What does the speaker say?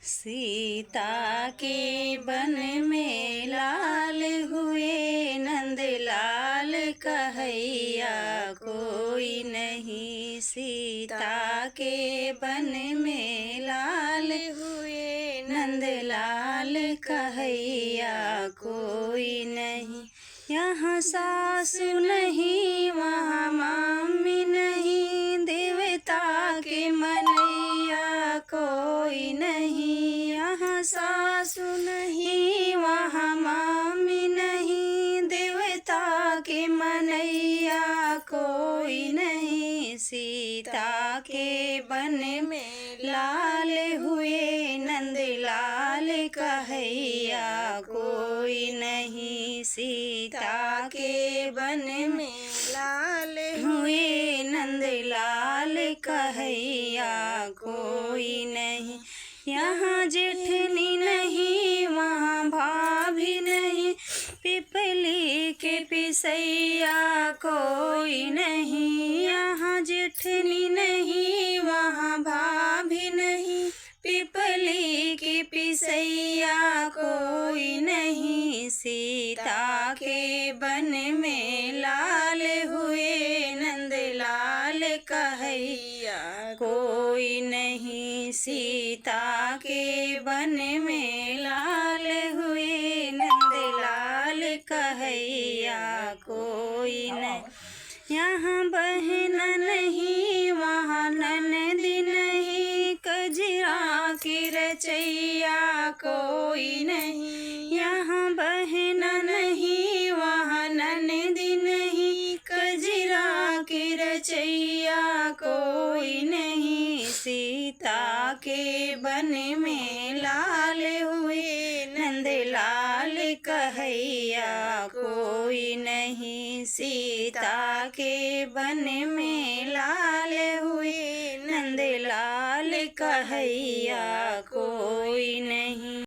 सीता के बन में लाल हुए नंद लाल कहैया कोई नहीं। सीता के बन में लाल हुए नंद लाल कहैया कोई नहीं। यहाँ सासु नहीं वहाँ मामी नहीं, देवता के मनैया कोई नहीं। यहाँ सासु नहीं वहाँ मामी नहीं, देवता के मनैया कोई नहीं। सीता के बन में लाल हुए नंद लाल कहैया कोई नहीं। सीता के बन में लाल हुए नंद लाल कहैया कोई नहीं। यहाँ जेठनी नहीं वहाँ भाभी नहीं, पिपली के पिसैया कोई नहीं। यहाँ जेठनी नहीं वहाँ भाभी नहीं, पिपली की पिसैया कोई नहीं। सीता के बन में लाल हुए नंद लाल कहैया कोई नहीं। सीता के बन में लाल हुए नंद लाल कहैया कोई नहीं। यहाँ बहन नहीं वहाँ ननद नहीं, कजरा की रचैया कोई नहीं। यहाँ बहन नहीं वहाँ ननद नहीं, कजरा की रचैया कोई नहीं। सीता के बन में लाल हुए नंद लाल कहैया कोई नहीं। सीता के बन में लाल हुए नंद लाल कहैया कोई नहीं।